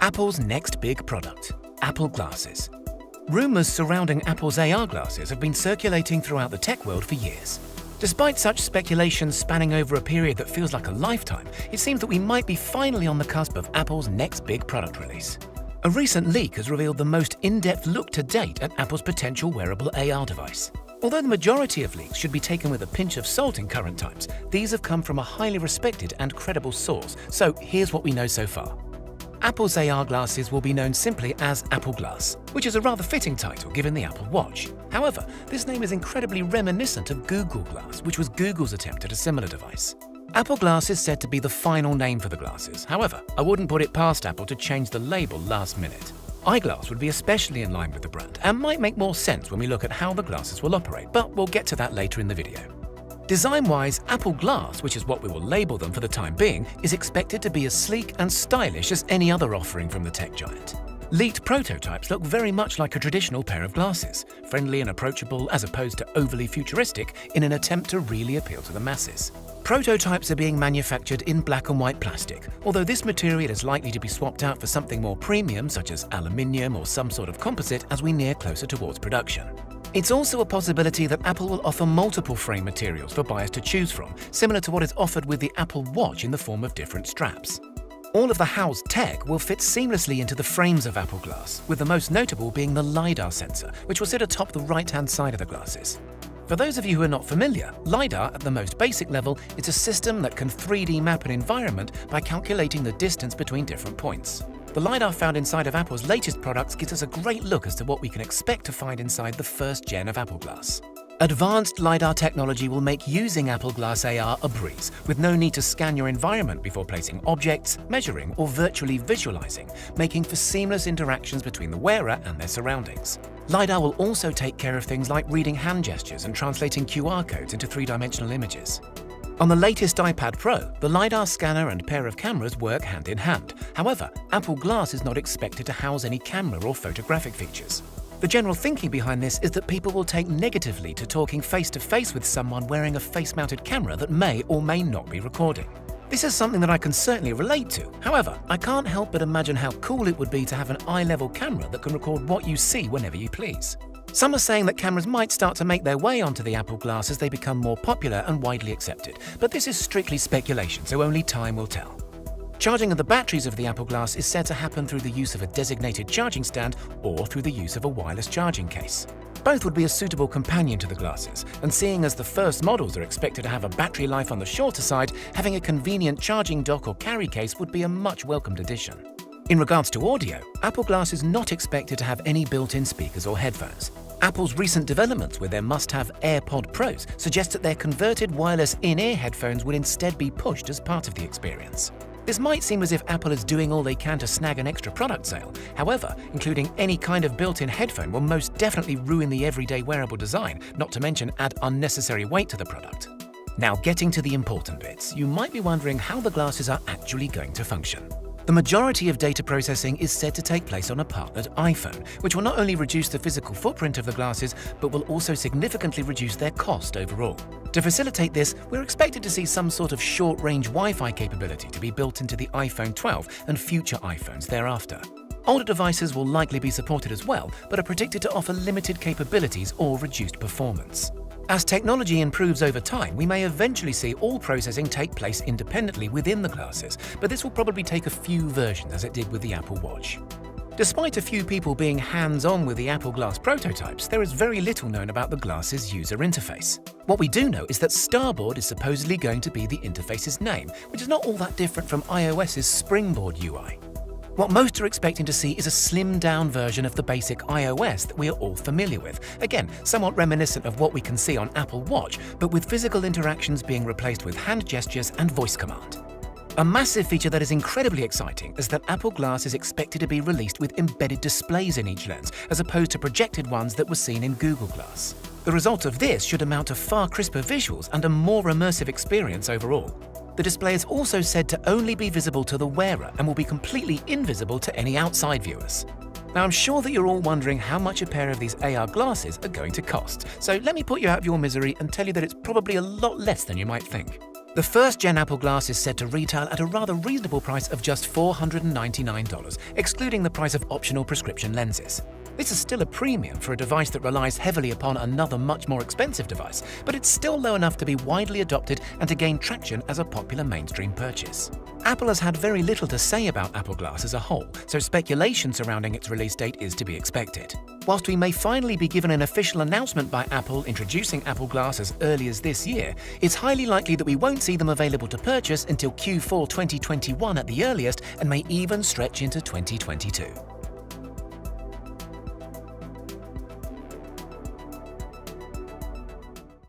Apple's next big product, Apple Glasses. Rumors surrounding Apple's AR glasses have been circulating throughout the tech world for years. Despite such speculation spanning over a period that feels like a lifetime, it seems that we might be finally on the cusp of Apple's next big product release. A recent leak has revealed the most in-depth look to date at Apple's potential wearable AR device. Although the majority of leaks should be taken with a pinch of salt in current times, these have come from a highly respected and credible source, so here's what we know so far. Apple's AR glasses will be known simply as Apple Glass, which is a rather fitting title given the Apple Watch. However, this name is incredibly reminiscent of Google Glass, which was Google's attempt at a similar device. Apple Glass is said to be the final name for the glasses. However, I wouldn't put it past Apple to change the label last minute. Eyeglass would be especially in line with the brand and might make more sense when we look at how the glasses will operate, but we'll get to that later in the video. Design-wise, Apple Glass, which is what we will label them for the time being, is expected to be as sleek and stylish as any other offering from the tech giant. Leaked prototypes look very much like a traditional pair of glasses, friendly and approachable as opposed to overly futuristic in an attempt to really appeal to the masses. Prototypes are being manufactured in black and white plastic, although this material is likely to be swapped out for something more premium such as aluminium or some sort of composite as we near closer towards production. It's also a possibility that Apple will offer multiple frame materials for buyers to choose from, similar to what is offered with the Apple Watch in the form of different straps. All of the housed tech will fit seamlessly into the frames of Apple Glass, with the most notable being the LiDAR sensor, which will sit atop the right-hand side of the glasses. For those of you who are not familiar, LiDAR, at the most basic level, is a system that can 3D map an environment by calculating the distance between different points. The LiDAR found inside of Apple's latest products gives us a great look as to what we can expect to find inside the first gen of Apple Glass. Advanced LiDAR technology will make using Apple Glass AR a breeze, with no need to scan your environment before placing objects, measuring, or virtually visualizing, making for seamless interactions between the wearer and their surroundings. LiDAR will also take care of things like reading hand gestures and translating QR codes into three-dimensional images. On the latest iPad Pro, the LiDAR scanner and pair of cameras work hand in hand. However, Apple Glass is not expected to house any camera or photographic features. The general thinking behind this is that people will take negatively to talking face-to-face with someone wearing a face-mounted camera that may or may not be recording. This is something that I can certainly relate to. However, I can't help but imagine how cool it would be to have an eye-level camera that can record what you see whenever you please. Some are saying that cameras might start to make their way onto the Apple Glass as they become more popular and widely accepted, but this is strictly speculation, so only time will tell. Charging of the batteries of the Apple Glass is said to happen through the use of a designated charging stand or through the use of a wireless charging case. Both would be a suitable companion to the glasses, and seeing as the first models are expected to have a battery life on the shorter side, having a convenient charging dock or carry case would be a much welcomed addition. In regards to audio, Apple Glass is not expected to have any built-in speakers or headphones. Apple's recent developments with their must-have AirPod Pros suggest that their converted wireless in-ear headphones would instead be pushed as part of the experience. This might seem as if Apple is doing all they can to snag an extra product sale. However, including any kind of built-in headphone will most definitely ruin the everyday wearable design, not to mention add unnecessary weight to the product. Now, getting to the important bits, you might be wondering how the glasses are actually going to function. The majority of data processing is said to take place on a partnered iPhone, which will not only reduce the physical footprint of the glasses, but will also significantly reduce their cost overall. To facilitate this, we're expected to see some sort of short-range Wi-Fi capability to be built into the iPhone 12 and future iPhones thereafter. Older devices will likely be supported as well, but are predicted to offer limited capabilities or reduced performance. As technology improves over time, we may eventually see all processing take place independently within the glasses, but this will probably take a few versions as it did with the Apple Watch. Despite a few people being hands-on with the Apple Glass prototypes, there is very little known about the glasses' user interface. What we do know is that Starboard is supposedly going to be the interface's name, which is not all that different from iOS's Springboard UI. What most are expecting to see is a slimmed-down version of the basic iOS that we are all familiar with. Again, somewhat reminiscent of what we can see on Apple Watch, but with physical interactions being replaced with hand gestures and voice command. A massive feature that is incredibly exciting is that Apple Glass is expected to be released with embedded displays in each lens, as opposed to projected ones that were seen in Google Glass. The result of this should amount to far crisper visuals and a more immersive experience overall. The display is also said to only be visible to the wearer and will be completely invisible to any outside viewers. Now, I'm sure that you're all wondering how much a pair of these AR glasses are going to cost, so let me put you out of your misery and tell you that it's probably a lot less than you might think. The first-gen Apple Glass is said to retail at a rather reasonable price of just $499, excluding the price of optional prescription lenses. This is still a premium for a device that relies heavily upon another much more expensive device, but it's still low enough to be widely adopted and to gain traction as a popular mainstream purchase. Apple has had very little to say about Apple Glass as a whole, so speculation surrounding its release date is to be expected. Whilst we may finally be given an official announcement by Apple introducing Apple Glass as early as this year, it's highly likely that we won't see them available to purchase until Q4 2021 at the earliest and may even stretch into 2022.